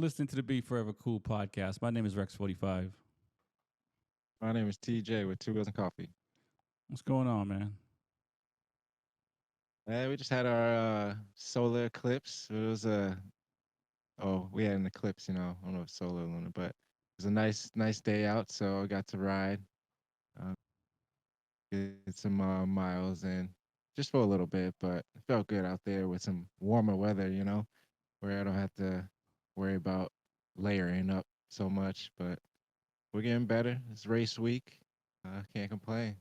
listening to the B4evaKool podcast. My name is Rex45. My name is TJ with Two Wheels and Coffee. What's going on, man? We just had our solar eclipse. It was we had an eclipse, I don't know if solar or lunar, but it was a nice day out, so I got to ride, uh, get some miles in just for a little bit, but it felt good out there with some warmer weather, where I don't have to worry about layering up so much, but we're getting better. It's race week. Can't complain.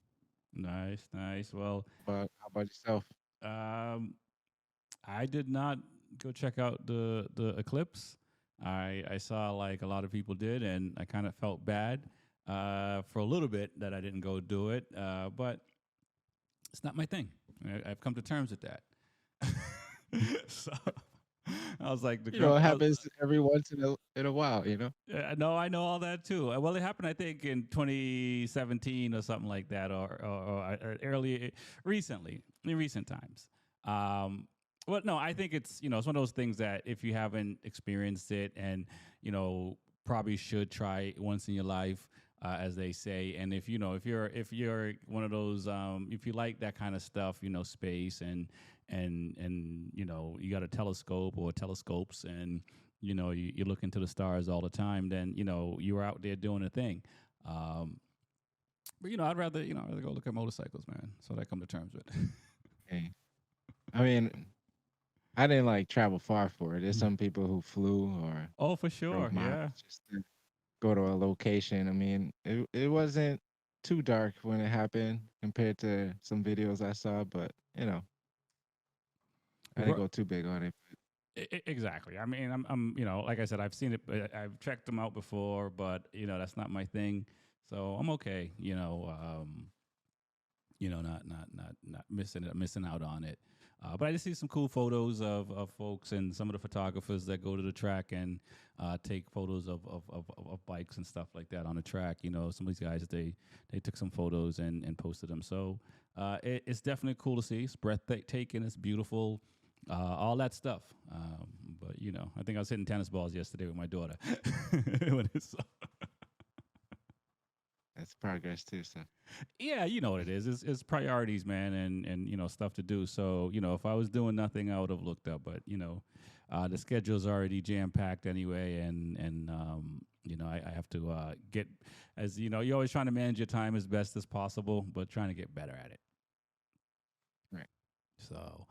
Nice, nice. Well, But how about yourself? um, I did not go check out the eclipse. I saw like a lot of people did, and I kind of felt bad for a little bit that I didn't go do it. But it's not my thing. I've come to terms with that. So I was like the It I was, happens every once in a while. yeah, no, I know all that too. Well, it happened, I think, in 2017 or something like that, or early, recently, in recent times. Um, well, no, I think it's one of those things that if you haven't experienced it, and you know, probably should try it once in your life, as they say. And if you're one of those, if you like that kind of stuff, space and you got a telescope or telescopes and you look into the stars all the time, then you're out there doing a thing. Um, but I'd rather go look at motorcycles, man. So that I come to terms with. Hey, I mean, I didn't like travel far for it. There's some people who flew or Oh, for sure, drove miles yeah. just to go to a location. I mean, it wasn't too dark when it happened compared to some videos I saw, but I didn't Ru- go too big on it. Exactly. I mean, I'm, like I said, I've seen it. I've checked them out before, but that's not my thing. So I'm okay. Not missing out on it. But I just see some cool photos of folks and some of the photographers that go to the track and take photos of bikes and stuff like that on the track. Some of these guys they took some photos and posted them. So it's definitely cool to see. It's breathtaking. It's beautiful. All that stuff. But I think I was hitting tennis balls yesterday with my daughter. When it's, That's progress too. So yeah, you know what it is. It's priorities, man, and stuff to do. So if I was doing nothing, I would have looked up. But the schedule's already jam packed anyway, and I have to get as you're always trying to manage your time as best as possible, but trying to get better at it. right. So,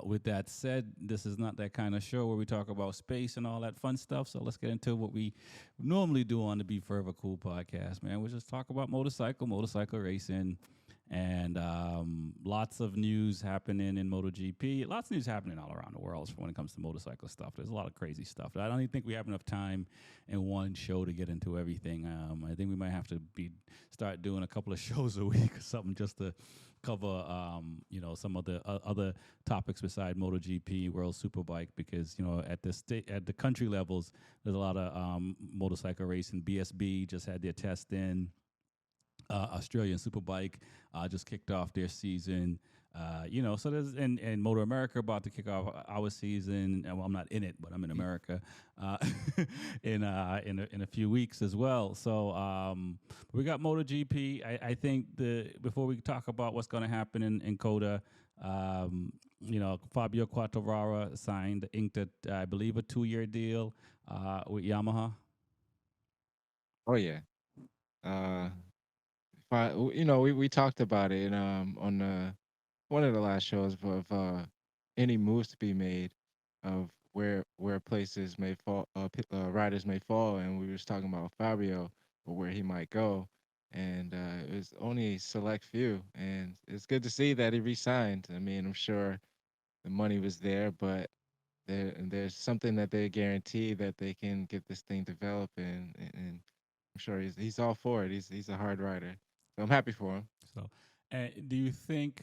with that said, this is not that kind of show where we talk about space and all that fun stuff. So let's get into what we normally do on the Be Forever Cool podcast, man. We just talk about motorcycle racing, and lots of news happening in MotoGP. Lots of news happening all around the world when it comes to motorcycle stuff. There's a lot of crazy stuff. I don't even think we have enough time in one show to get into everything. I think we might have to start doing a couple of shows a week or something just to cover some of the other topics beside MotoGP, World Superbike, because at the country levels, there's a lot of motorcycle racing. BSB just had their test in. Australian Superbike just kicked off their season. So there's and Motor America about to kick off our season. Well, I'm not in it, but I'm in America uh, in a few weeks as well. So we got MotoGP. I think before we talk about what's going to happen in Coda, Fabio Quartararo inked I believe a 2-year deal with Yamaha. Oh yeah. Uh, we talked about it on one of the last shows of any moves to be made of where places may fall, riders may fall, and we was talking about Fabio or where he might go, and it was only a select few, and it's good to see that he re-signed. I mean, I'm sure the money was there, but there's something that they guarantee that they can get this thing developed, and I'm sure he's all for it. He's a hard rider, so I'm happy for him. So, do you think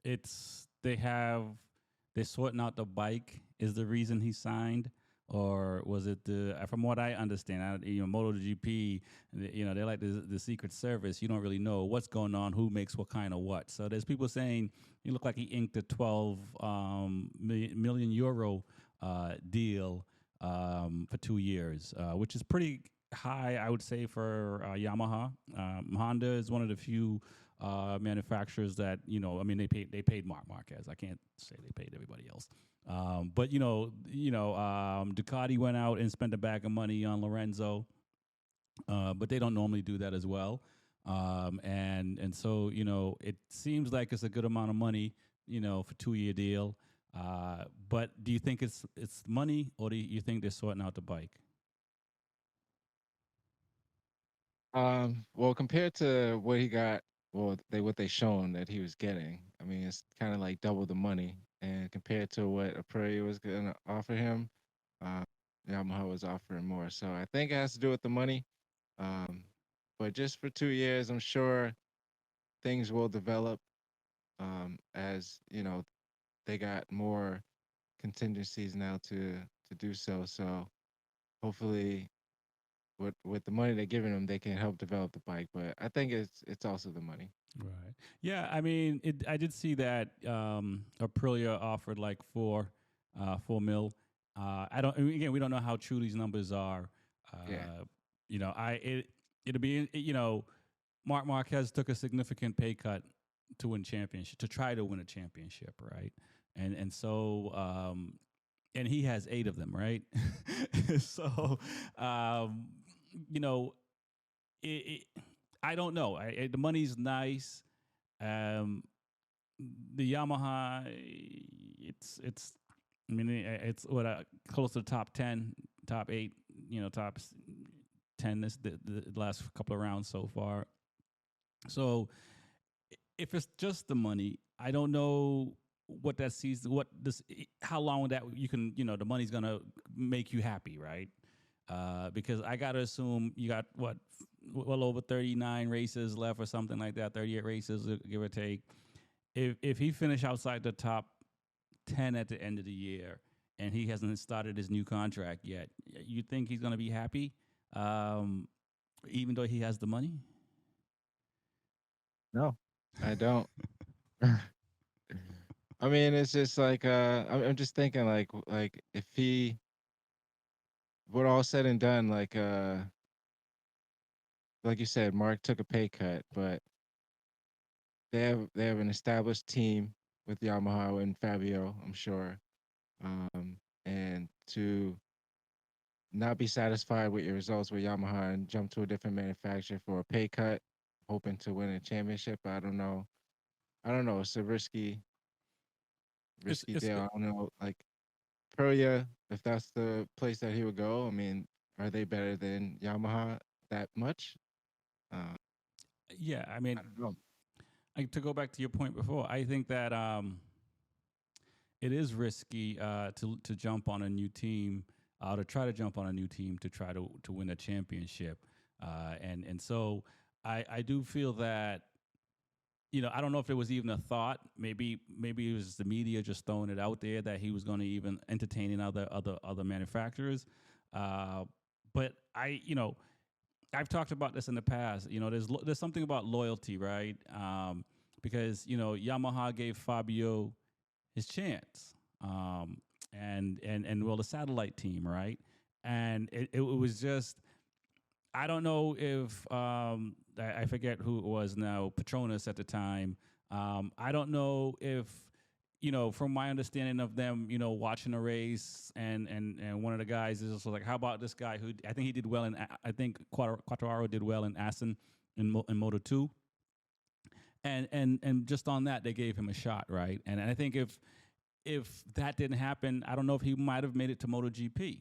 it's they're sorting out the bike is the reason he signed, or was it from what I understand, MotoGP, they're like the Secret Service. You don't really know what's going on, who makes what kind of what. So there's people saying you look like he inked a 12 million euro deal for 2 years, which is pretty high, I would say, for Yamaha. Honda is one of the few manufacturers that, I mean, they paid Mark Marquez. I can't say they paid everybody else. But Ducati went out and spent a bag of money on Lorenzo, but they don't normally do that as well. And so it seems like it's a good amount of money, for 2 year deal. But do you think it's money, or do you think they're sorting out the bike? Well, compared to what he got, well, what they shown that he was getting, I mean, it's kind of like double the money. And compared to what Aprilia was gonna offer him, uh, Yamaha was offering more. So I think it has to do with the money. Um, but just for 2 years, I'm sure things will develop. As they got more contingencies now to do so. So hopefully, with the money they're giving them, they can help develop the bike. But I think it's also the money. Right. Yeah. I mean, I did see that Aprilia offered like 4 mil. I don't. Again, we don't know how true these numbers are. Yeah. It'll be. Mark Marquez took a significant pay cut to win championship, to try to win a championship, right? And so and he has 8 of them, right? So um, you know it, I don't know. The money's nice. Um, the Yamaha, it's. I mean, it's what close to the top 10, top 8, top 10 this the last couple of rounds so far. So if it's just the money, I don't know what that season, how long that you can, the money's gonna make you happy, right? Because I gotta assume you got well over 39 races left or something like that, 38 races, give or take. If he finish outside the top 10 at the end of the year and he hasn't started his new contract yet, you think he's gonna be happy, um, even though he has the money? No, I don't. I mean, it's just like I'm just thinking like if he, what all said and done, like you said, Mark took a pay cut, but they have an established team with Yamaha and Fabio, I'm sure. And to not be satisfied with your results with Yamaha and jump to a different manufacturer for a pay cut, hoping to win a championship. I don't know. I don't know. It's a It's risky it's deal. I don't know. Like Aprilia, if that's the place that he would go, I mean, are they better than Yamaha that much? Uh, Yeah, I mean, I don't know. to go back to your point before, I think that it is risky to jump on a new team, to try to jump on a new team to try to win a championship, and so I do feel that, I don't know if there was even a thought. Maybe it was the media just throwing it out there that he was going to even entertaining other manufacturers. Uh, but I've talked about this in the past. There's something about loyalty, right? Because Yamaha gave Fabio his chance, and well, the satellite team, right? And it was just, I don't know if I forget who it was now, Petronas at the time. I don't know if, from my understanding of them, watching a race, and one of the guys is also like, how about this guy who I think he did well in, I think Quartararo did well in Assen in Moto 2, and just on that they gave him a shot, right? And I think if that didn't happen, I don't know if he might have made it to MotoGP.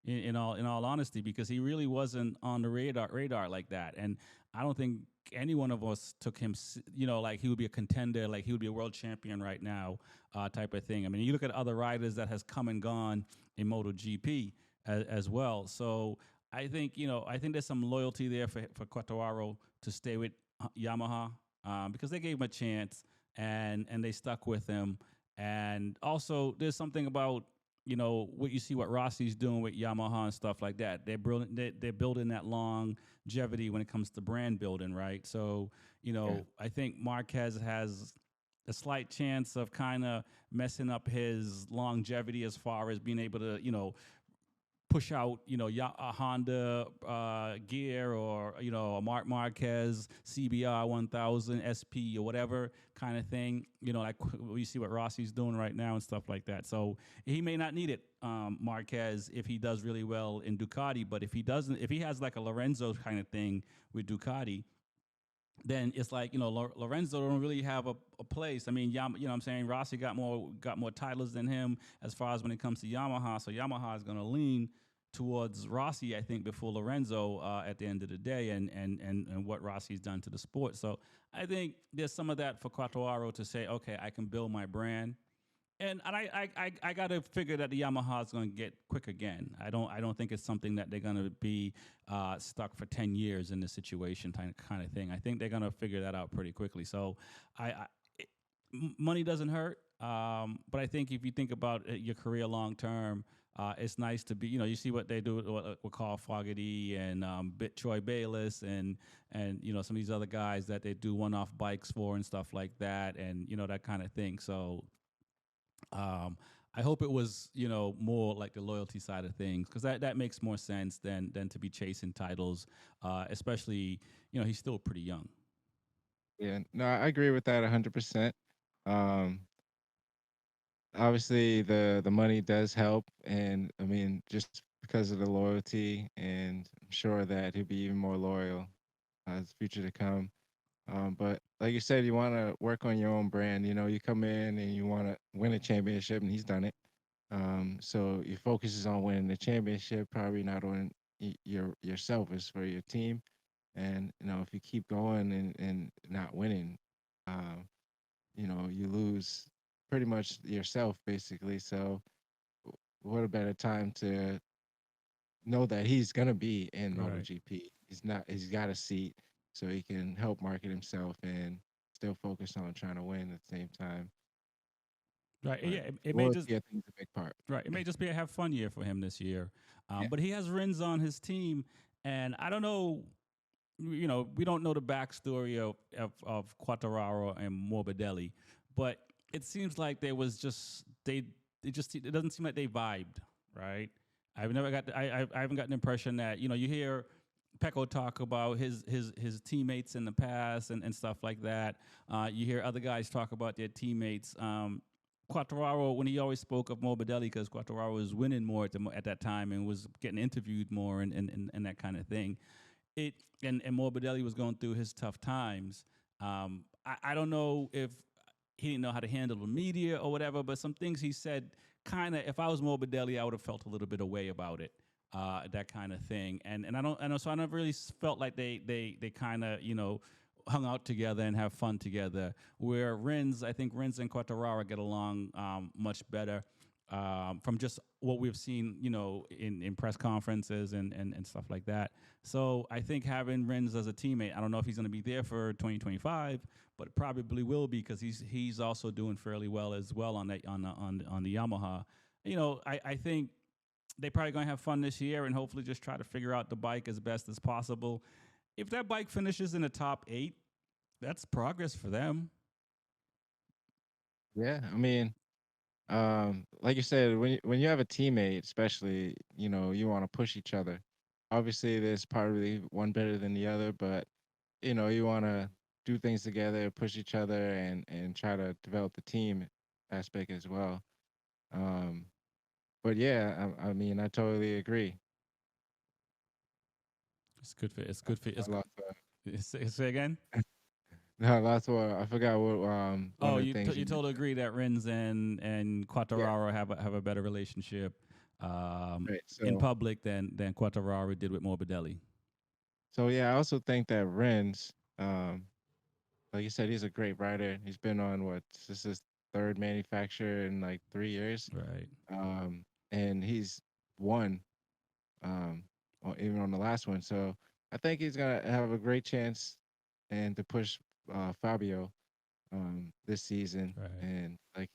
In all honesty, because he really wasn't on the radar like that, and I don't think any one of us took him, like he would be a contender, like he would be a world champion right now, type of thing. I mean, you look at other riders that has come and gone in MotoGP as well. So I think there's some loyalty there for Quartararo to stay with Yamaha, because they gave him a chance, and they stuck with him. And also, there's something about what you see what Rossi's doing with Yamaha and stuff like that. They're building that longevity when it comes to brand building, right? So Yeah. I think Marquez has a slight chance of kind of messing up his longevity as far as being able to, push out, a Honda gear, or a Mark Marquez CBR 1000 SP or whatever kind of thing. Like we see what Rossi's doing right now and stuff like that. So he may not need it, Marquez, if he does really well in Ducati. But if he doesn't, if he has like a Lorenzo kind of thing with Ducati, then it's like Lorenzo don't really have a place. I mean, what I'm saying, Rossi got more titles than him as far as when it comes to Yamaha. So Yamaha is going to lean towards Rossi, I think, before Lorenzo at the end of the day, and what Rossi's done to the sport. So I think there's some of that for Quartararo to say, okay, I can build my brand. And I got to figure that the Yamaha is going to get quick again. I don't think it's something that they're going to be stuck for 10 years in this situation kind of thing. I think they're going to figure that out pretty quickly. So money doesn't hurt, but I think if you think about your career long term, it's nice to be. You see what they do with Carl Fogarty and Troy Bayliss and some of these other guys that they do one-off bikes for and stuff like that, and that kind of thing. So I hope it was, more like the loyalty side of things, because that makes more sense than to be chasing titles, especially, he's still pretty young. Yeah, no, I agree with that 100%. Um, Obviously, the money does help, and I mean, just because of the loyalty, and I'm sure that he'll be even more loyal as the future to come. But like you said, you want to work on your own brand. You come in and you want to win a championship, and he's done it. So your focus is on winning the championship, probably not on yourself. It's for your team. And if you keep going and not winning, um, you lose pretty much yourself basically. So what a better time to know that he's gonna be in Right. MotoGP. He's not. He's got a seat, so he can help market himself and still focus on trying to win at the same time. Right. But Yeah. It may just loyalty, I think, is a big part. right. It may just be a have fun year for him this year. Yeah. But he has Rins on his team, and I don't know. We don't know the backstory of Quartararo and Morbidelli, but it seems like there was just it doesn't seem like they vibed, right? I've never got I haven't got an impression that you hear Pecco talk about his teammates in the past and stuff like that. You hear other guys talk about their teammates. Quartararo, when he always spoke of Morbidelli, because Quartararo was winning more at that time and was getting interviewed more and that kind of thing. And Morbidelli was going through his tough times. I don't know if he didn't know how to handle the media or whatever, but some things he said kind of, if I was Morbidelli, I would have felt a little bit away about it, that kind of thing. And I know, so I never really felt like they kind of hung out together and have fun together. Where I think Rins and Quartararo get along much better. From just what we've seen, in press conferences and stuff like that. So I think having Rins as a teammate, I don't know if he's going to be there for 2025, but probably will be, because he's also doing fairly well as well on the Yamaha. I think they probably going to have fun this year and hopefully just try to figure out the bike as best as possible. If that bike finishes in the top 8, that's progress for them. Yeah. I mean, like you said, when you have a teammate, especially, you want to push each other. Obviously, there's probably one better than the other, but you want to do things together, push each other, and try to develop the team aspect as well. Um, but yeah, I mean, I totally agree. It's good for it's I good for forgot lots of, say again. no, lots of, I forgot what one Oh, of the things you you totally mentioned. agree that Rins and Yeah, Quartararo have a better relationship right. in So public than Quartararo did with Morbidelli. yeah, I also think that Renz, um, like you said, he's a great rider. He's been on what, this is his third manufacturer in like 3 years. Right. Um, and he's won, even on the last one. So I think he's gonna have a great chance and to push Fabio this season. Right. And like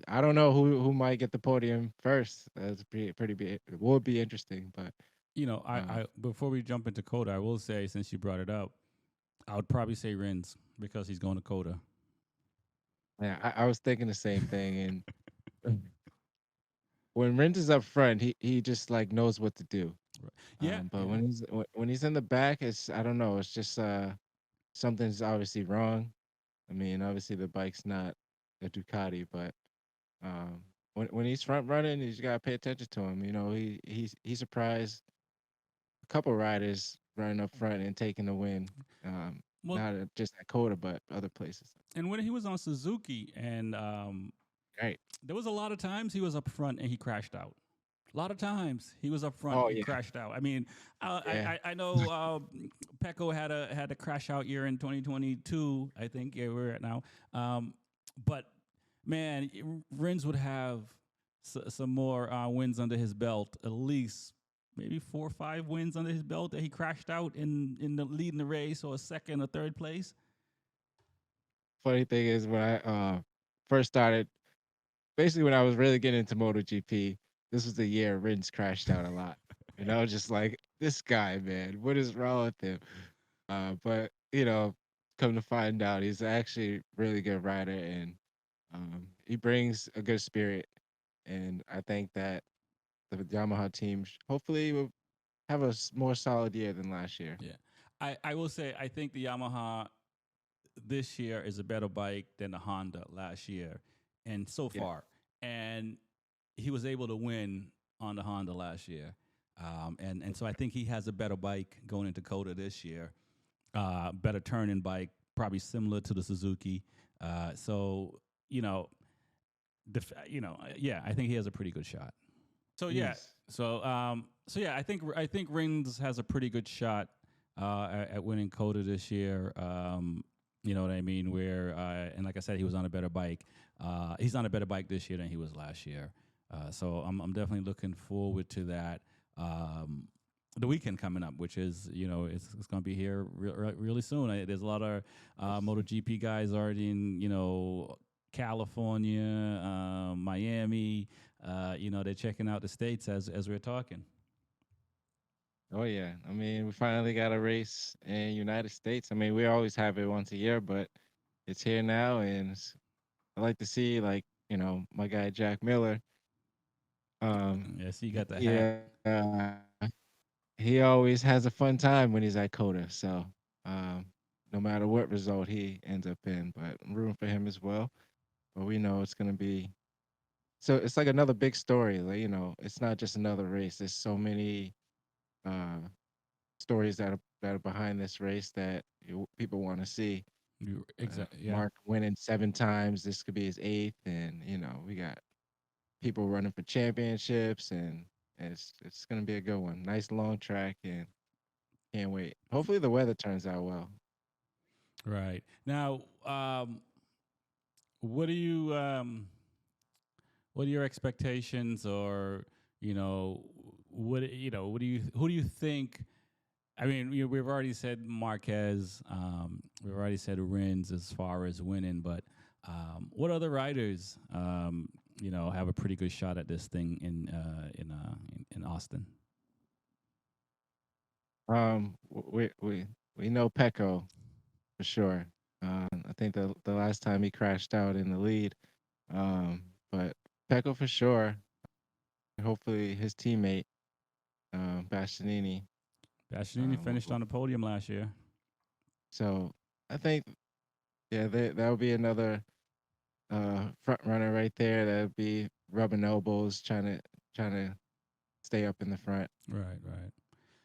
I don't know who might get the podium first. That's pretty big. It would be interesting, but uh, I before we jump into Coda, I will say, since you brought it up, I would probably say Rins because he's going to Coda. Yeah, I was thinking the same thing. And when Rins is up front, he just like knows what to do. Right. Yeah, But yeah. when he's in the back, it's I don't know. It's just something's obviously wrong. I mean, obviously the bike's not a Ducati, but um, when he's front running, you just gotta pay attention to him. You know, he surprised a couple riders running up front and taking the win. Well, Not just at Coda, but other places. and when he was on Suzuki, and Right. there was a lot of times he was up front and he crashed out. A lot of times he was up front, Oh he yeah, crashed out. I mean, yeah. I know Pecco had a crash out year in 2022. I think yeah, we're at now. But man, Rins would have some more wins under his belt, at least maybe 4 or 5 wins under his belt that he crashed out in the leading the race or second or third place. Funny thing is when I first started, basically when I was really getting into MotoGP, this was the year Rins crashed out a lot. And I was just like, this guy, man, what is wrong with him? But come to find out, he's actually a really good rider, and he brings a good spirit. And I think that the Yamaha team hopefully will have a more solid year than last year. Yeah, I will say I think the Yamaha this year is a better bike than the Honda last year, and so Yeah. far. And he was able to win on the Honda last year, and so I think he has a better bike going into Coda this year. Better turning bike, probably similar to the Suzuki. So you know, yeah, I think he has a pretty good shot. So yeah, Yes. so yeah, I think Rings has a pretty good shot at winning Coda this year. You know what I mean? Where and like I said, he was on a better bike. He's on a better bike this year than he was last year. So I'm definitely looking forward to that. The weekend coming up, which is it's going to be here really soon. There's a lot of MotoGP guys already in California, Miami. They're checking out the states as we're talking. Oh yeah. I mean, we finally got a race in United States. I mean, we always have it once a year, but it's here now, and I like to see like my guy Jack Miller. Um, Yeah, so you got the he hat. uh, he always has a fun time when he's at Coda. So um, no matter what result he ends up in, but I'm rooting for him as well. But we know it's gonna be so. It's like another big story. Like it's not just another race. There's so many uh stories that are behind this race that people want to see. Exactly. Yeah. Mark winning 7 times. This could be his eighth, and we got people running for championships, and it's gonna be a good one. Nice long track, and can't wait. Hopefully the weather turns out well. Right now, what do you what are your expectations, or what do you who do you think? I mean, we've already said Marquez. We've already said Rins as far as winning, but what other riders, have a pretty good shot at this thing in Austin? We know Pecco for sure. I think the last time he crashed out in the lead. But Pecco for sure. Hopefully his teammate Bastianini. Bastianini Will, finished on the podium last year. so I think yeah that would be another front runner right there. That would be rubbing elbows, trying to stay up in the front. Right, right.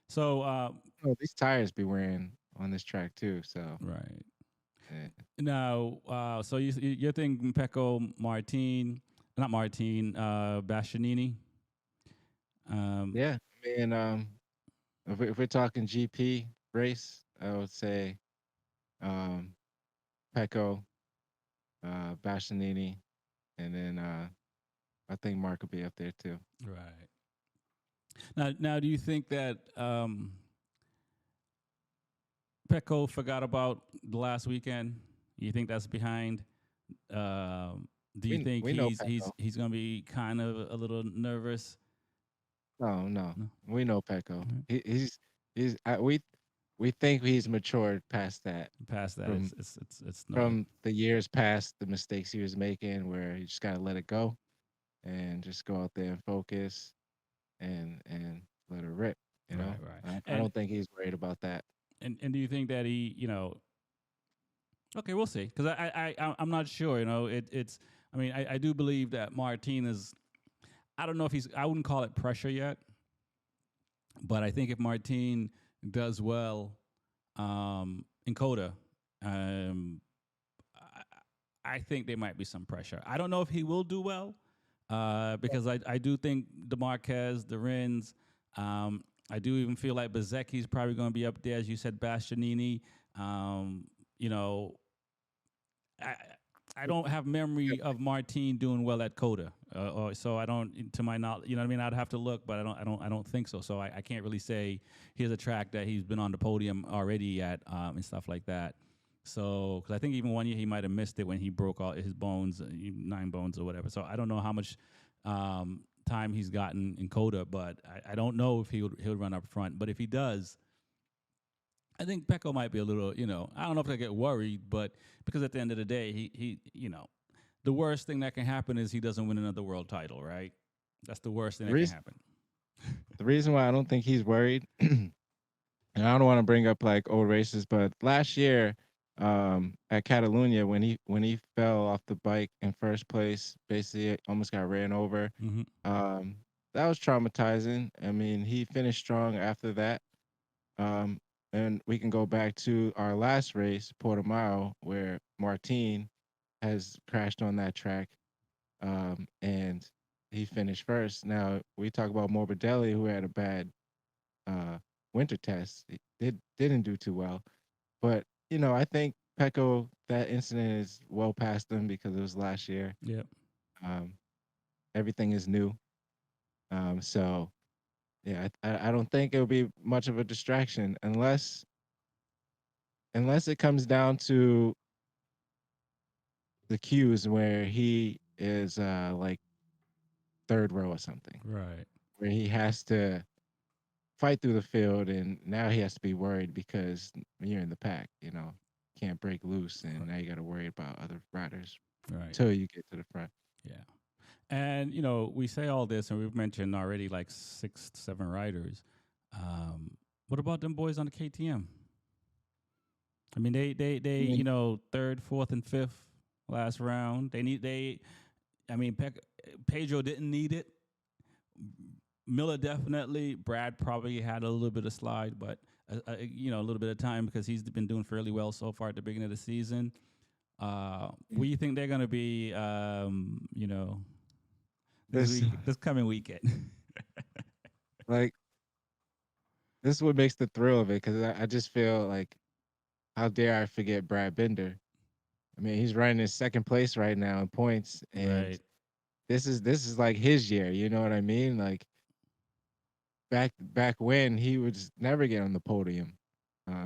So, Oh, these tires be wearing on this track too. So right eh, now, so you're thinking Pecco, Martin, not Martin, Bastianini. Um, yeah, I mean, if we're talking GP race, I would say um, Pecco, Bastianini, and then I think Mark will be up there too. right. Now, do you think that Pecco forgot about the last weekend? You think that's behind? Do you think We know he's going to be kind of a little nervous? No, no, No. we know Pecco. Mhm. He's I, we think he's matured past that Past that, from it's no. from the years past, the mistakes he was making, where you just gotta let it go and just go out there and focus and let it rip. You Right, know, right. I don't think he's worried about that. And do you think that he, okay, we'll see, because I'm not sure. It's. I mean, I do believe that Martin is. I don't know if he's. I wouldn't call it pressure yet, but I think if Martin does well in Coda, um, I think there might be some pressure. I don't know if he will do well because I do think DeMarquez, the Rins, I do even feel like Bezecchi's probably going to be up there, as you said, Bastianini. Um, you know, I I don't have memory of Martin doing well at Coda, or so I don't, to my knowledge. You know what I mean? I'd have to look, but I don't think so. So I can't really say here's a track that he's been on the podium already at and stuff like that. So because I think even one year he might have missed it when he broke all his bones, 9 bones or whatever. So I don't know how much time he's gotten in Coda, but I don't know if he'll run up front. But if he does, I think Pecco might be a little, I don't know if I get worried, but because at the end of the day, he, the worst thing that can happen is he doesn't win another world title, right? That's the worst thing The that can reason happen. the reason why I don't think he's worried, and I don't want to bring up like old races, but last year, at Catalunya when he fell off the bike in first place, basically almost got ran over. Mm-hmm. Um, that was traumatizing. I mean, he finished strong after that. Um, and we can go back to our last race, Portimao, where Martin has crashed on that track, and he finished first. Now we talk about Morbidelli, who had a bad uh, winter test. He didn't do too well, but I think Pecco, that incident is well past him because it was last year. Yep. Um, Everything is new, so yeah, I don't think it'll be much of a distraction unless it comes down to the cues where he is like third row or something, Right. where he has to fight through the field, and now he has to be worried because you're in the pack. Can't break loose, and now you got to worry about other riders Right. till you get to the front. Yeah. And we say all this, and we've mentioned already like 6, 7 riders. What about them boys on the KTM? I mean, they I mean, third, fourth, and fifth last round. I mean, Pedro didn't need it. Miller definitely. Brad probably had a little bit of slide, but a little bit of time because he's been doing fairly well so far at the beginning of the season. What do you think they're going to be? This this week, this coming weekend. like this is what makes the thrill of it because I just feel like how dare I forget Brad Binder? I mean, he's running in second place right now in points, and Right. this is like his year. You know what I mean? Like back when he would just never get on the podium.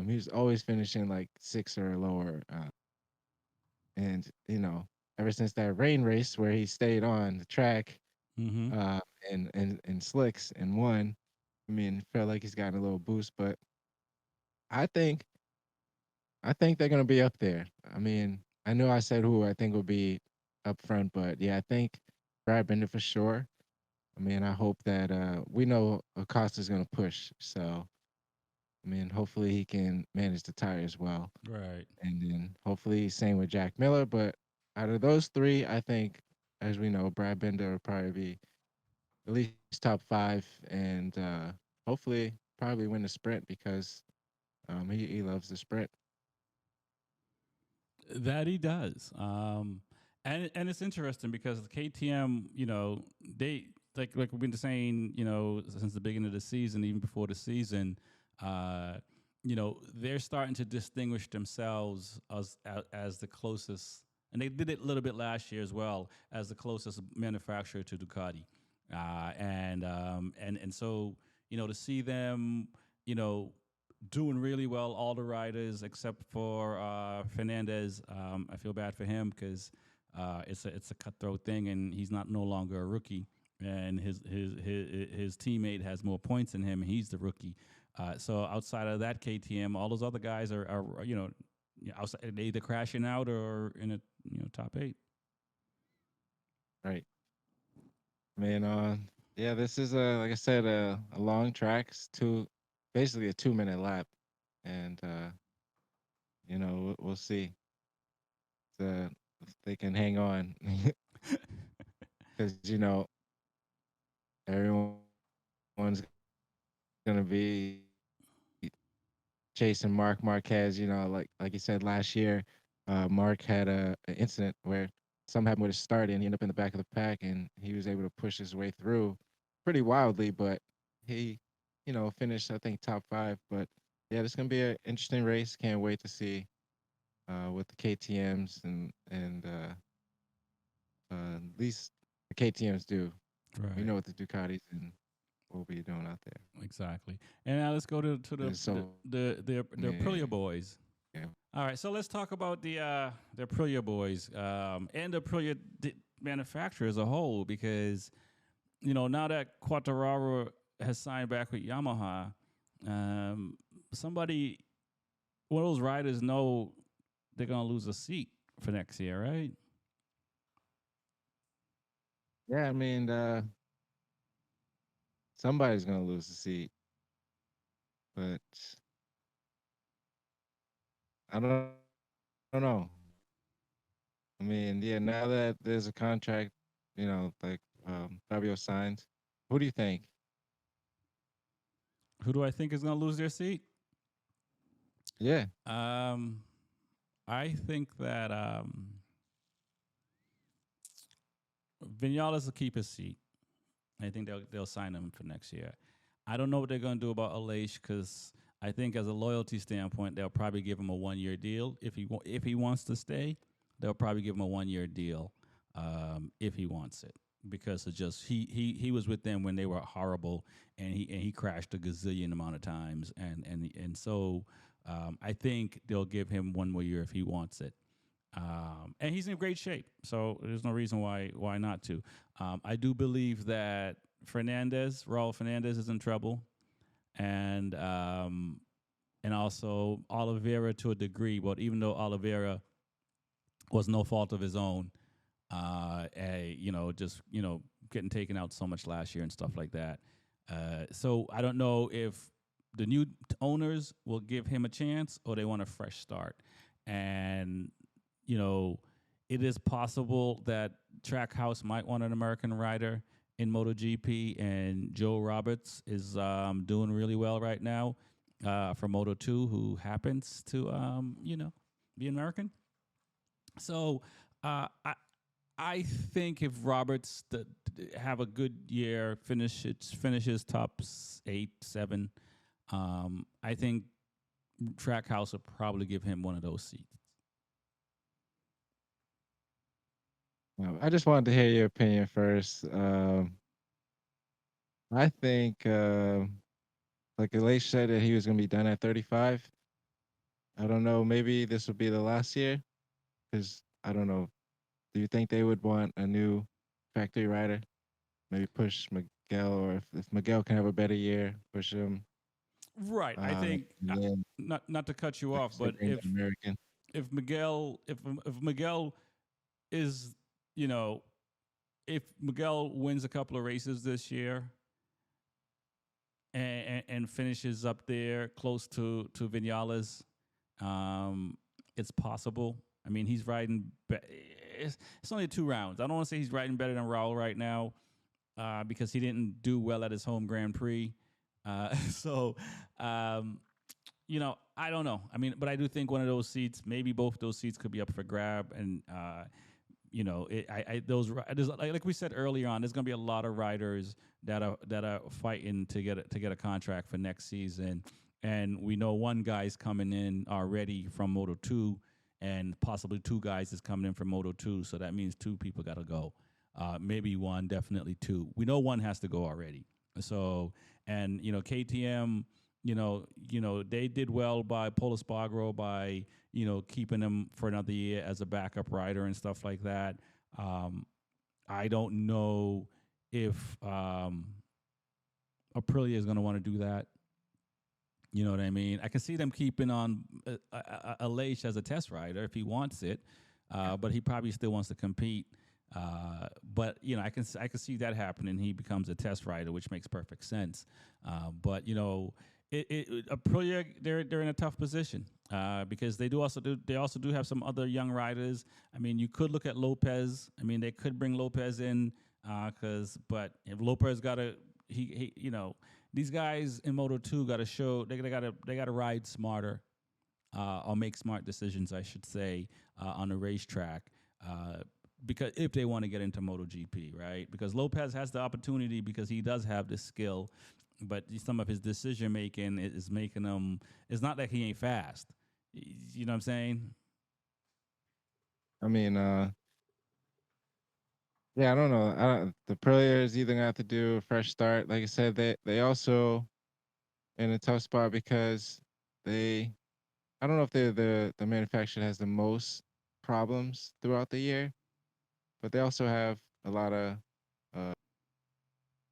He was always finishing like six or lower. And ever since that rain race where he stayed on the track, Mm-hmm. uh, and slicks and won, I mean, felt like he's gotten a little boost. But I think I think they're gonna be up there. I mean, I know I said who I think will be up front, but yeah, I think Brad Bender for sure. I mean, I hope that we know Acosta's gonna push. So I mean, hopefully he can manage the tires well. Right. And then hopefully same with Jack Miller. But out of those three, I think, as we know, Brad Bender will probably be at least top five, and hopefully probably win the sprint because he loves the sprint. That he does. And it's interesting because the KTM, they like we've been saying, since the beginning of the season, even before the season, they're starting to distinguish themselves as the closest, and they did it a little bit last year as well as the closest manufacturer to Ducati, and so to see them, you know doing really well. All the riders except for Fernandez. I feel bad for him because it's a cutthroat thing, and he's not no longer a rookie. And his teammate has more points than him, and he's the rookie. So outside of that KTM, all those other guys are outside, they either crashing out or in a top eight. Right. Man, yeah, this is like I said, a long track. It's basically a 2 minute lap, and we'll see if they can hang on, because everyone's gonna be chasing Mark Marquez. Like you said last year, Mark had an incident where something happened with his start, and he ended up in the back of the pack, and he was able to push his way through pretty wildly, but he, finished I think top five. But yeah, this is gonna be an interesting race. Can't wait to see what the KTM's and at least the KTM's do. We Right. know what the Ducatis and will be doing out there. Exactly. And now let's go to There's so the Aprilia yeah, boys. All right, so let's talk about the Aprilia boys and the Aprilia manufacturer as a whole, because now that Quartararo has signed back with Yamaha, somebody, one of those riders know they're gonna lose a seat for next year, right? yeah. I mean, somebody's gonna lose the seat, but I don't know. I mean, yeah. Now that there's a contract, like Fabio signed, who do you think? Who do I think is gonna lose their seat? Yeah, Um, I think that Vinales will keep his seat. I think they'll sign him for next year. I don't know what they're going to do about Aleix, because I think as a loyalty standpoint, they'll probably give him a 1 year deal if he wants to stay. They'll probably give him a 1 year deal if he wants it, because it's just he was with them when they were horrible, and he crashed a gazillion amount of times, and so I think they'll give him 1 more year if he wants it. And he's in great shape, so there's no reason why not to. I do believe that Raul Fernandez, is in trouble, and also Oliveira to a degree. But even though Oliveira was no fault of his own, just getting taken out so much last year and stuff like that. So I don't know if the new owners will give him a chance or they want a fresh start. And you know, it is possible that Trackhouse might want an American rider in MotoGP, and Joe Roberts is doing really well right now for Moto2, who happens to, be American. So I think if Roberts have a good year, finishes top 8, 7, I think Trackhouse will probably give him one of those seats. I just wanted to hear your opinion first. I think, like Aleix said, that he was gonna be done at 35. I don't know. Maybe this would be the last year, because I don't know. Do you think they would want a new factory rider? Maybe push Miguel, or if Miguel can have a better year, push him. Right. I think And then, not to cut you like off, you said, but bring an American. if Miguel is, you know, if Miguel wins a couple of races this year and finishes up there close to Vinales, it's possible. I mean, he's riding. It's only 2 rounds. I don't want to say he's riding better than Raul right now, because he didn't do well at his home Grand Prix. So, I don't know. I mean, but I do think one of those seats, maybe both those seats, could be up for grab. And like we said earlier on, there's going to be a lot of riders that are fighting to get a contract for next season. And we know one guy's coming in already from Moto2, and possibly two guys is coming in from Moto2. So that means two people got to go. Maybe one, definitely two. We know one has to go already. So, and KTM, they did well by Polo Spargro by keeping him for another year as a backup rider and stuff like that. I don't know if Aprilia is going to want to do that. You know what I mean? I can see them keeping on Aleix as a test rider if he wants it, but he probably still wants to compete. But you know, I can see that happening. He becomes a test rider, which makes perfect sense. But you know, Aprilia they're in a tough position because they also do have some other young riders. I mean, you could look at Lopez. I mean, they could bring Lopez in but if Lopez got to he you know these guys in Moto 2 got to show they got to ride smarter or make smart decisions, I should say, on the racetrack. Because if they want to get into MotoGP, right? Because Lopez has the opportunity because he does have this skill, but some of his decision making is making him. It's not that he ain't fast. You know what I'm saying? I mean, yeah, I don't know. The players either have to do a fresh start. Like I said, they also in a tough spot because they I don't know if they're the manufacturer that has the most problems throughout the year, but they also have a lot of uh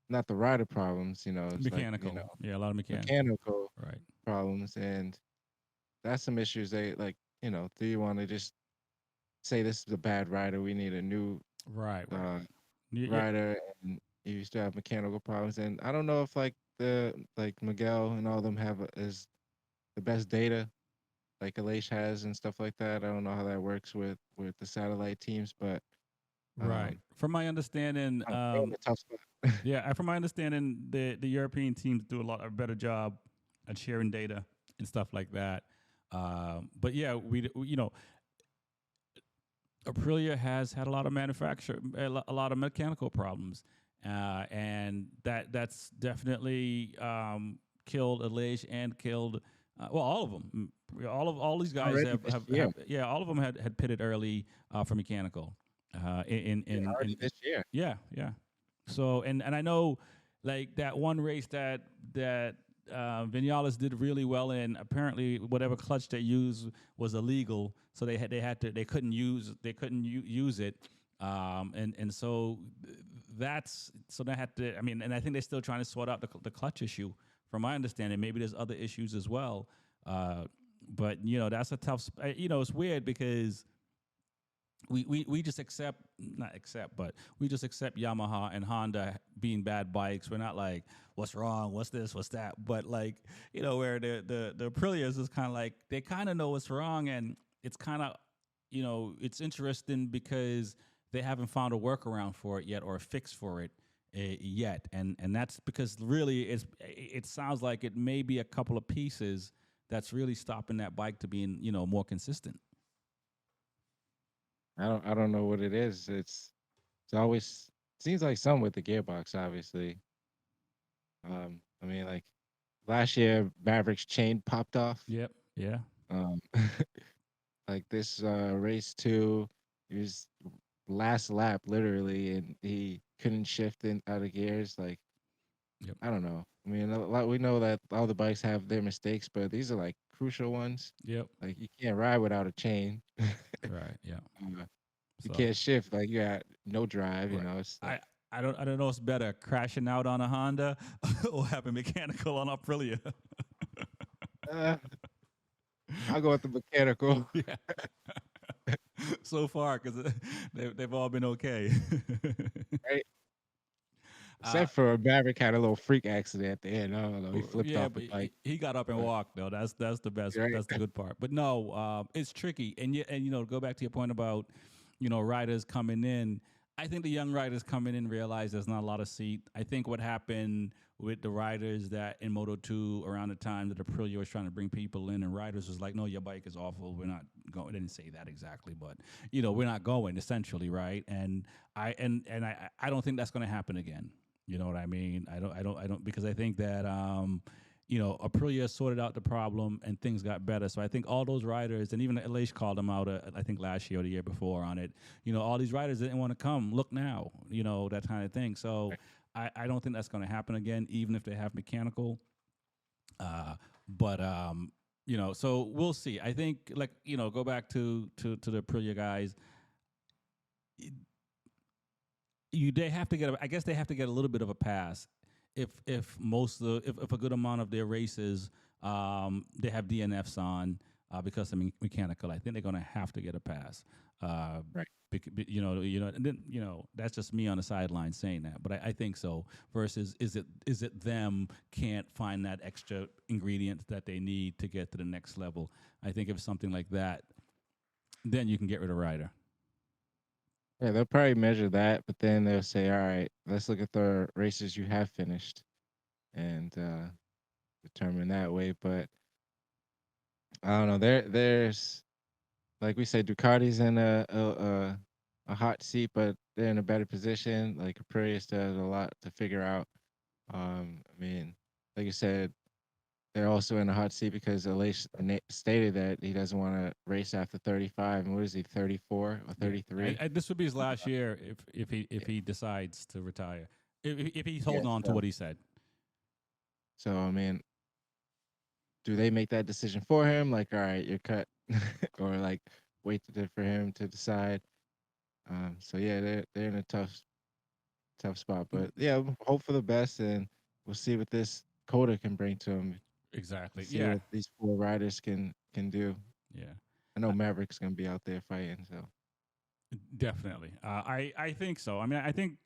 not the rider problems, it's like, Mechanical, yeah, a lot of mechanical, mechanical right? problems, and that's some issues they like, do you want to just say this is a bad rider, we need a new Right, right. uh Yeah, rider, and you still have mechanical problems. And I don't know if like Miguel and all of them have is the best data like Aleix has and stuff like that. I don't know how that works with the satellite teams, but right. um From my understanding, they're in a tough spot. yeah, from my understanding, the European teams do a lot a better job at sharing data and stuff like that. But yeah, you know Aprilia has had a lot of a lot of mechanical problems, and that's definitely killed Aleix and killed well all of them. All these guys Already this year. have yeah all of them had pitted early for mechanical. Yeah, already this year. Yeah, yeah. So and I know like that one race that Vinales did really well in. Apparently, whatever clutch they used was illegal, so they couldn't use it, and so that's so they had to. I mean, and I think they're still trying to sort out the clutch issue. From my understanding, maybe there's other issues as well. But that's a tough. It's weird because we just accept not accept but we just accept Yamaha and Honda being bad bikes. We're not like what's wrong, what's this, what's that, but like where the Aprilias is kind of like they kind of know what's wrong, and it's kind of it's interesting because they haven't found a workaround for it yet or a fix for it yet, and that's because really it sounds like it may be a couple of pieces that's really stopping that bike to being more consistent. I don't know what it is. It's always seems like some with the gearbox, obviously. I mean, like last year, Maverick's chain popped off. Yep. Yeah. Um, like this race two, he was last lap literally, and he couldn't shift in out of gears. Like Yep. I don't know. I mean, we know that all the bikes have their mistakes, but these are like crucial ones. Yep. Like you can't ride without a chain. Right. Yeah. Uh, you So can't shift. Like you got no drive. right. It's like I don't know what's better, crashing out on a Honda or having mechanical on Aprilia. uh, I'll go with the mechanical. Yeah. So far, because they've all been okay. Right? uh, Except for Maverick had a little freak accident at the end. I don't know. He flipped yeah, off but the bike. he got up and But walked though. That's the best. right? That's the good part. But no, it's tricky. And to go back to your point about riders coming in. I think the young riders coming in realize there's not a lot of seat. I think what happened with the riders that in Moto 2 around the time that Aprilia was trying to bring people in, and riders was like, no, your bike is awful. We're not going. They didn't say that exactly, but we're not going essentially, right? And I don't think that's going to happen again. You know what I mean? I don't because I think that Aprilia sorted out the problem and things got better. So I think all those riders, and even Aleix called them out, I think last year or the year before on it, all these riders didn't want to come. Look now, that kind of thing. So I don't think that's going to happen again, even if they have mechanical. But so we'll see. I think, like, go back to the Aprilia guys. They have to get. I guess they have to get a little bit of a pass if most of if a good amount of their races They have DNFs on because of mechanical. I think they're going to have to get a pass. Uh, Right. and then that's just me on the sideline saying that, but I think so. Versus, is it them can't find that extra ingredient that they need to get to the next level? I think if something like that, then you can get rid of Ryder. Yeah, they'll probably measure that, but then they'll say, "All right, let's look at the races you have finished and determine that way." But I don't know. There's like we said, Ducati's in a hot seat, but they're in a better position. Like Aprilia still has a lot to figure out. I mean, like you said, they're also in a hot seat because Aleix stated that he doesn't want to race after 35. And what is he, 34 or Yeah, 33? this would be his last year if he decides to retire. If he's Yeah. holding on to So, what he said. so I mean, do they make that decision for him? Like, all right, you're cut, or like for him to decide. So yeah, they're in a tough spot. But yeah, hope for the best, and we'll see what this Coda can bring to him. Exactly. Let's see Yeah. what these four riders can do. Yeah. I know Maverick's gonna be out there fighting. So Definitely. I think so. I mean, I think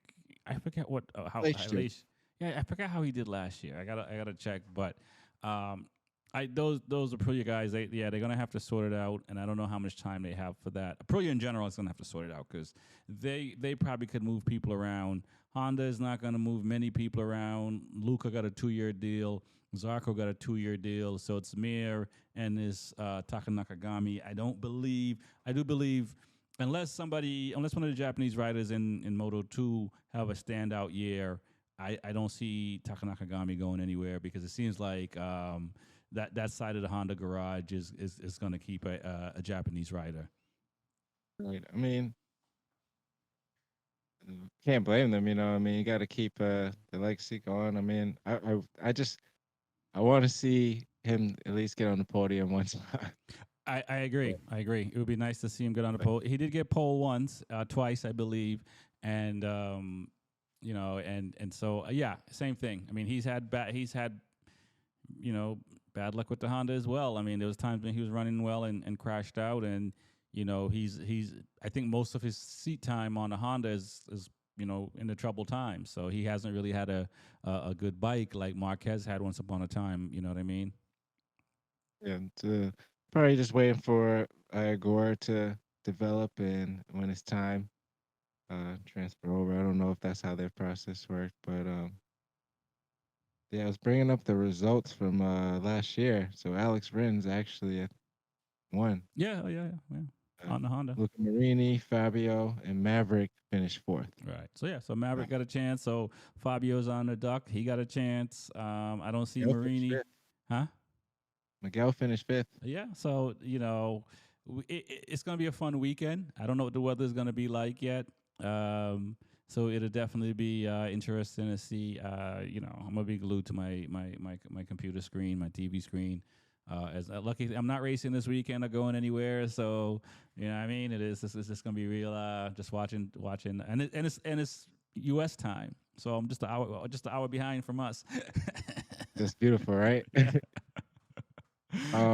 I forget what how Leash too. Leish. Yeah, I forgot how he did last year. I gotta check, but um, I those Aprilia guys, they're gonna have to sort it out, and I don't know how much time they have for that. Aprilia in general is gonna have to sort it out because they probably could move people around. Honda is not gonna move many people around. Luca got a 2-year deal. Zarco got a 2-year deal. So it's Mir and this Taka Nakagami. I do believe unless one of the Japanese riders in Moto 2 have a standout year, I don't see Takanakagami going anywhere because it seems like that side of the Honda garage is going to keep a Japanese rider. Right. I mean, can't blame them. I mean, you got to keep the legacy going. I mean, I want to see him at least get on the podium once. I agree. But, I agree. It would be nice to see him get on the but pole. He did get pole once, twice, I believe, and and so yeah, same thing. I mean, he's had you know, bad luck with the Honda as well. I mean, there was times when he was running well and crashed out, and he's. I think most of his seat time on the Honda is in the troubled times. So he hasn't really had a good bike like Marquez had once upon a time. You know what I mean? yeah, to probably just waiting for Gore to develop, and when it's time, transfer over. I don't know if that's how their process worked, but yeah, I was bringing up the results from last year. So Alex Rins actually won. Yeah, oh, yeah, yeah. On the Honda. Luca Marini, Fabio, and Maverick finished fourth. Right. So yeah, so Uh, Maverick got a chance. So Fabio's on the duck. He got a chance. I don't see Miguel finished Marini. fifth. Huh? Miguel finished fifth. Yeah. So it's going to be a fun weekend. I don't know what the weather is going to be like yet. So it'll definitely be interesting to see. I'm gonna be glued to my computer screen, my TV screen. As lucky, I'm not racing this weekend or going anywhere. So you know, what I mean, it's just gonna be real. Just watching, and it's U.S. time. So I'm just an hour behind from us. That's beautiful, right? Yeah.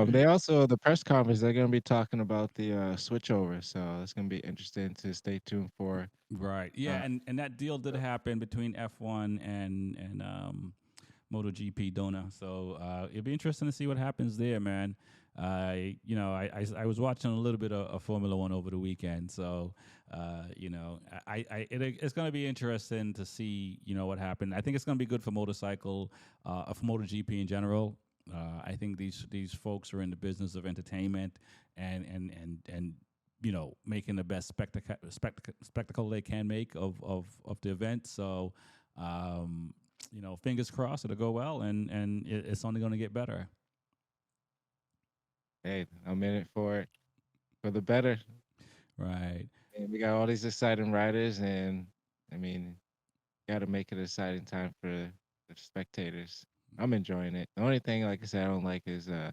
They also the press conference they're going to be talking about the switchover, so it's going to be interesting to stay tuned for. Right. Yeah, Uh, and that deal did happen between F1 and MotoGP Dona. So it'll be interesting to see what happens there, man. I was watching a little bit of Formula One over the weekend, so it's going to be interesting to see what happened. I think it's going to be good for motorcycle, for MotoGP in general. I think these folks are in the business of entertainment and making the best spectacle they can make of the event. So fingers crossed it'll go well, and it's only going to get better. hey, I'm in it for the better. Right. And we got all these exciting riders, and I mean, got to make it an exciting time for the spectators. I'm enjoying it. The only thing, like I said, I don't like is the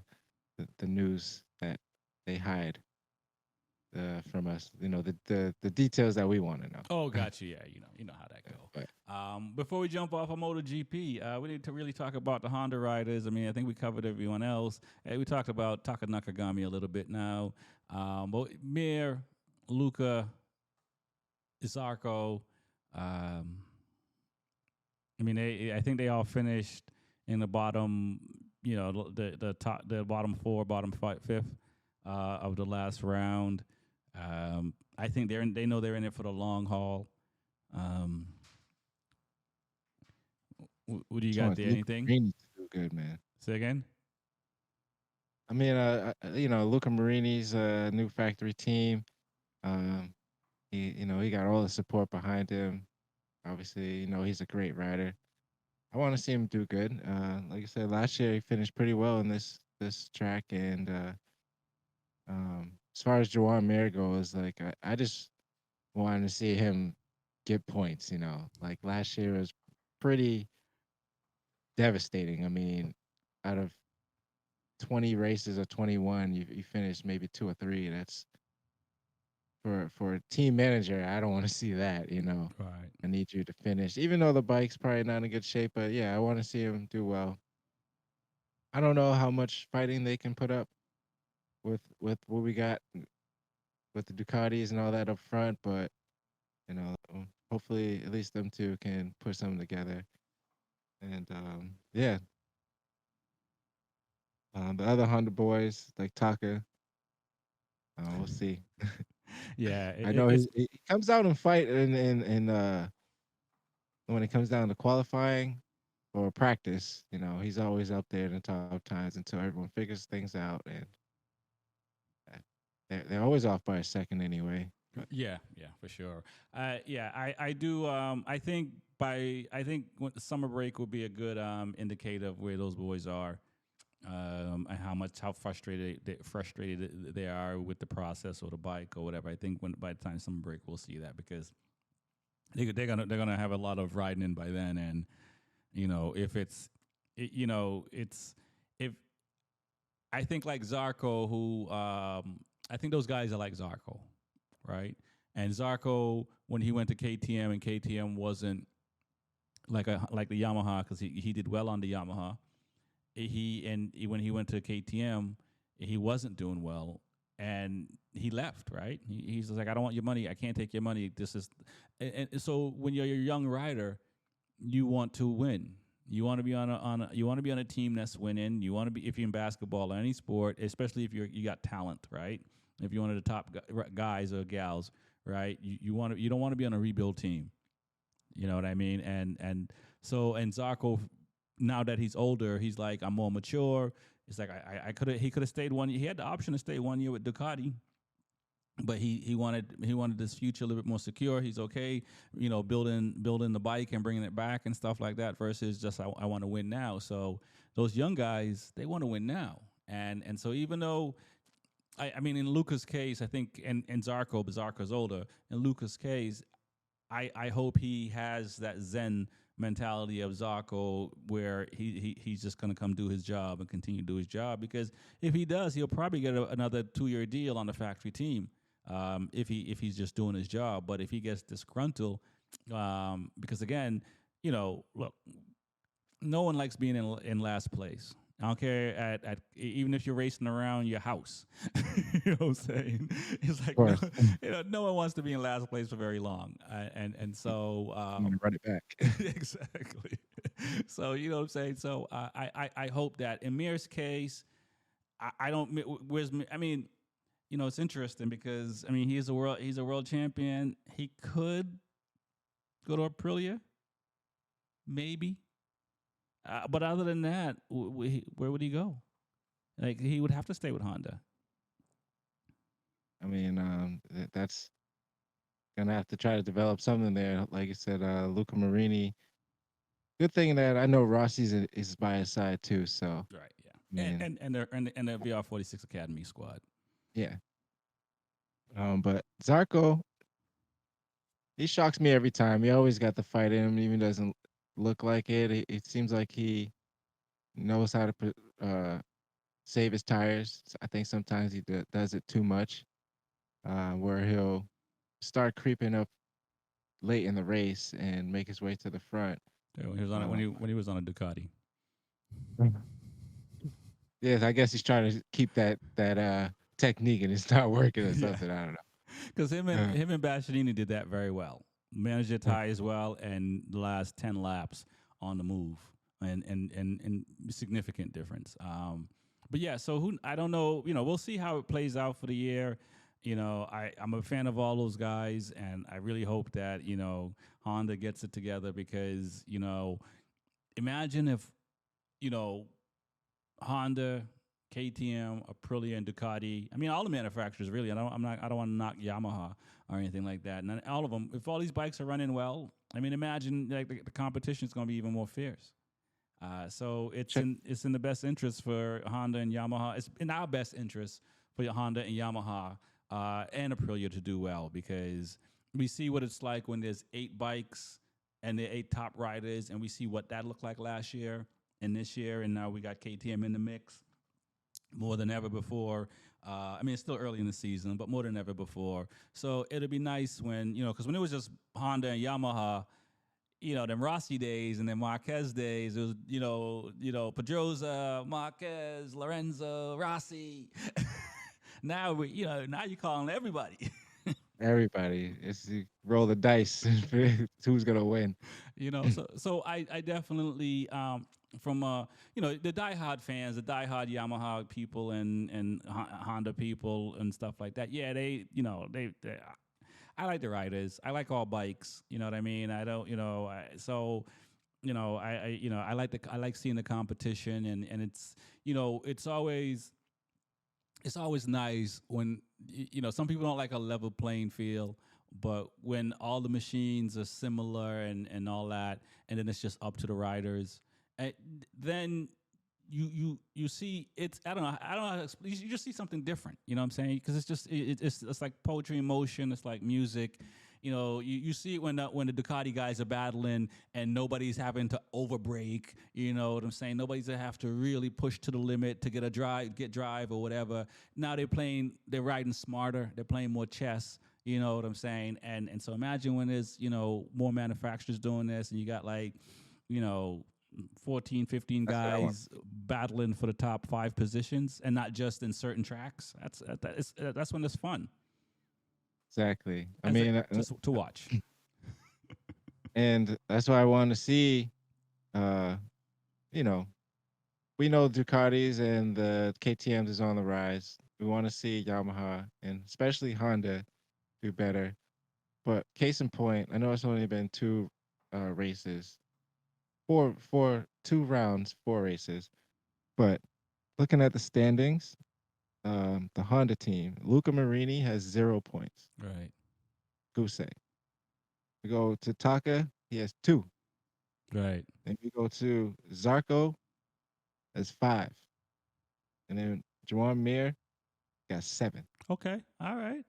news that they hide. from us. The details that we want to know. Oh, gotcha. Yeah, you know how that go. But Before we jump off of MotoGP, we need to really talk about the Honda riders. I mean, I think we covered everyone else. We talked about Taka Nakagami a little bit now. But Mir, Luca, Isarko, um, I mean, I think they all finished in the bottom. You know, the top, the bottom four, bottom fifth of the last round. I think they know they're in it for the long haul. Um, what do you just got want there? Luca Anything? Marini to do good, man. Say again. I mean, Luca Marini's new factory team. Um, he got all the support behind him. Obviously, he's a great rider. I want to see him do good. Like I said, last year he finished pretty well in this track, and as far as Joan Mir goes, like I just wanted to see him get points. Like last year was pretty devastating. I mean, out of 20 races or 21, you finished maybe two or three. That's for a team manager. I don't want to see that. Right. I need you to finish, even though the bike's probably not in good shape. But yeah, I want to see him do well. I don't know how much fighting they can put up with what we got with the Ducatis and all that up front, but hopefully at least them two can put something together. And yeah, the other Honda boys like Taka, we'll see. Yeah, I know it's he comes out and fight in when it comes down to qualifying or practice. He's always up there in the top times until everyone figures things out, and uh, they're always off by a second anyway. But yeah, for sure. Yeah, I do. I think when the summer break will be a good indicator of where those boys are. And how frustrated they are with the process or the bike or whatever. I think when by the time summer break we'll see that because they're gonna have a lot of riding in by then, and if it's if I think like Zarco, who I think those guys are like Zarco, right? And Zarco, when he went to KTM, and KTM wasn't like the Yamaha because he did well on the Yamaha. When he went to KTM, he wasn't doing well, and he left. Right? He's just like, I don't want your money. I can't take your money. This is, and so when you're a young rider, you want to win. You want to be you want to be on a team that's winning. You want to be if you're in basketball or any sport, especially if you got talent, right? If you're one of the top guys or gals, right? You don't want to be on a rebuild team. You know what I mean? And Zarko, now that he's older, he's like, I'm more mature. It's like I could he could have stayed 1 year. He had the option to stay 1 year with Ducati, but he wanted this future a little bit more secure. He's okay, building the bike and bringing it back and stuff like that. Versus just I want to win now. So those young guys, they want to win now. And so even though I mean in Luca's case, I think and Zarco, but Zarco's older. In Luca's case, I hope he has that Zen mentality of Zarco where he's just going to come do his job and continue to do his job because if he does, he'll probably get another 2 year deal on the factory team if he's just doing his job. But if he gets disgruntled, because again, look, no one likes being in last place. I don't care even if you're racing around your house. You know what I'm saying? It's of like no, course, no one wants to be in last place for very long, and so I'm gonna run it back. exactly. So you know what I'm saying. So I hope that in Mir's case, I don't. Where's I mean, it's interesting because I mean he's a world champion. He could go to Aprilia, maybe. But other than that, where would he go? Like he would have to stay with Honda. I mean, that's gonna have to try to develop something there. Like you said, Luca Marini. Good thing that I know Rossi's is by his side too. So Right. I Yeah. mean, And the VR 46 Academy squad. yeah. But Zarko, he shocks me every time. He always got the fight in him, even doesn't look like it. It seems like he knows how to save his tires. I think sometimes he does it too much. where he'll start creeping up late in the race and make his way to the front. Yeah, when he was on it, Uh, when he was on a Ducati. yes, I guess he's trying to keep that technique, and it's not working or Yeah, something. I don't because know. him and Bastianini did that very well. Managed their tires well, and the last 10 laps on the move, and significant difference. But yeah, so who I don't know. We'll see how it plays out for the year. I'm a fan of all those guys, and I really hope that Honda gets it together because imagine if you know Honda, KTM, Aprilia, and Ducati. I mean, all the manufacturers really. I don't want to knock Yamaha or anything like that. And all of them. If all these bikes are running well, I mean, imagine like the competition is going to be even more fierce. So Check. it's in the best interest for Honda and Yamaha. It's in our best interest for Honda and Yamaha and Aprilia to do well because we see what it's like when there's 8 bikes and the 8 top riders, and we see what that looked like last year and this year, and now we got KTM in the mix more than ever before. I mean, it's still early in the season, but more than ever before. So it'll be nice when because when it was just Honda and Yamaha, them Rossi days and then Marquez days. It was, Pedrosa, Marquez, Lorenzo, Rossi. Now you're calling everybody. Everybody, it's you roll the dice who's gonna win. So I definitely from the diehard fans, the diehard Yamaha people and Honda people and stuff like that. Yeah, they I like the riders. I like all bikes. You know what I mean? I don't. So I like seeing the competition, and it's always nice when some people don't like a level playing field, but when all the machines are similar and all that, and then it's just up to the riders, and then you see it's I don't know how to you just see something different. You know what I'm saying? Because it's just it's like poetry in motion. It's like music. You see it when the Ducati guys are battling and nobody's having to overbrake. You know what I'm saying? Nobody's to have to really push to the limit to get drive or whatever. Now they're riding smarter. They're playing more chess. You know what I'm saying? And so imagine when there's more manufacturers doing this, and you got like you know 14, 15 That's what I want. guys battling for the top 5 positions, and not just in certain tracks. That's when it's fun Exactly. I as mean, to watch. and that's why I want to see. Uh, you know, we know Ducatis and the KTM's is on the rise. We want to see Yamaha and especially Honda do better. But case in point, I know it's only been two races, four, 2 rounds, 4 races. But looking at the standings, the Honda team, Luca Marini has 0 points. Right, Goose egg. We go to Taka, he has 2. right. Then we go to Zarco, has 5. And then Juan Mir got 7. Okay, all right.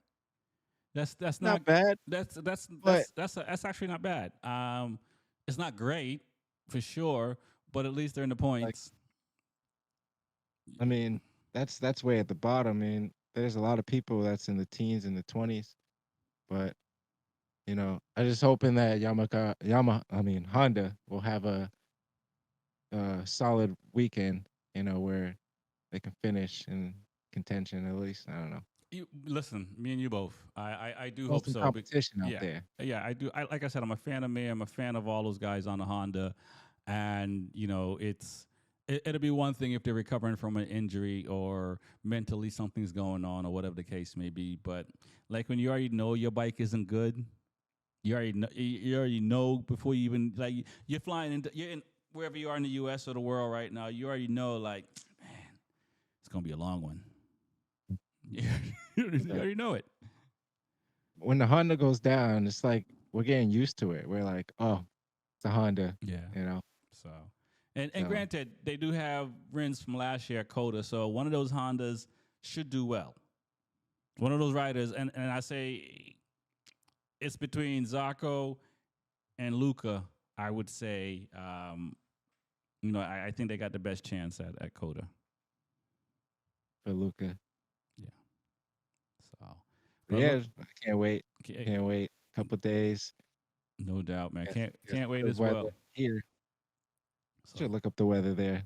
That's not Not bad, but that's actually not bad. It's not great for sure, but at least they're in the like points. I mean, that's way at the bottom. I mean, there's a lot of people that's in the teens and the 20s, but I just hoping that I mean Honda will have a solid weekend, where they can finish in contention at least. I don't know. You listen, me and you both. I do Want hope some so. competition out Yeah, there. yeah, I do. Like I said, I'm a fan of me. I'm a fan of all those guys on the Honda, and it'll be one thing if they're recovering from an injury or mentally something's going on or whatever the case may be. But like when you already know your bike isn't good, you already know before you even like you're flying into you're in wherever you are in the U.S. or the world right now. You already know like, man, it's gonna be a long one. You Yeah. already know it. When the Honda goes down, it's like we're getting used to it. We're like, oh, it's a Honda, Yeah. you know. So, and So granted, they do have Rins from last year at Coda, so one of those Hondas should do well. One of those riders, and I say it's between Zarco and Luca. I would say, I think they got the best chance at Coda. for Luca, Yeah. So, But But look, yeah, I can't wait. okay, Can't wait. Couple days. no doubt, man. Guess, guess Can't wait the as weather well. here. So Should look up the weather there.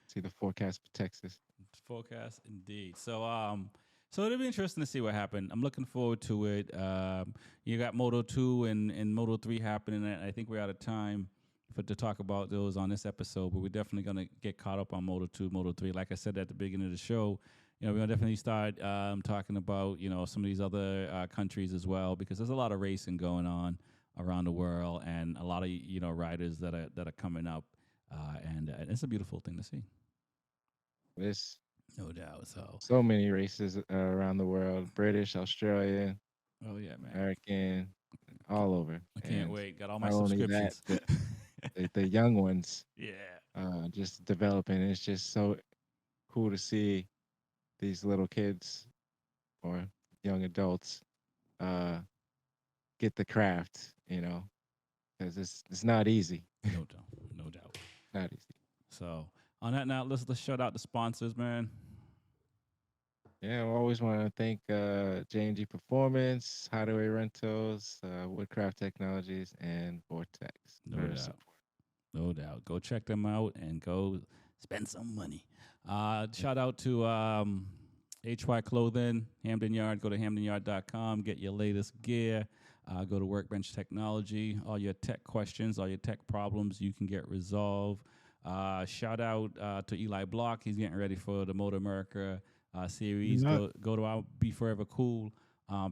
See the forecast for Texas. forecast indeed. So it'll be interesting to see what happened. I'm looking forward to it. You got Moto 2 and Moto 3 happening. And I think we're out of time for to talk about those on this episode, but we're definitely gonna get caught up on Moto 2, Moto 3. Like I said at the beginning of the show, we're gonna definitely start talking about some of these other countries as well, because there's a lot of racing going on around the world, and a lot of riders that are coming up, and it's a beautiful thing to see. There's No doubt. So, so many races around the world. British, Australian, oh yeah, man, American, all over. I can't And wait. Got all my not only that, subscriptions. the young ones Yeah, just developing. It's just so cool to see these little kids or young adults uh, get the craft, because it's not easy. no doubt, no doubt. Not easy. So, on that note, let's shout out the sponsors, man. Yeah, I always want to thank J&G Performance, Hideaway Rentals, Woodcraft Technologies, and Vortex for No their doubt. support. No doubt. Go check them out and go spend some money. Shout out to HY Clothing, Hamden Yard. Go to hamdenyard.com. Get your latest gear. Go to Workbench Technology. All your tech questions, all your tech problems, you can get resolved. Shout out to Eli Block. He's getting ready for the Motor America series. Not Go to our B4evaKool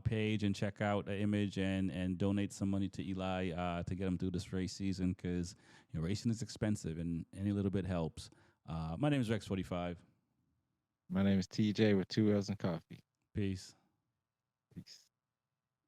page and check out the image and donate some money to Eli to get him through this race season, because racing is expensive and any little bit helps. My name is Rex45. My name is TJ with 2 L's and coffee. Peace. Peace.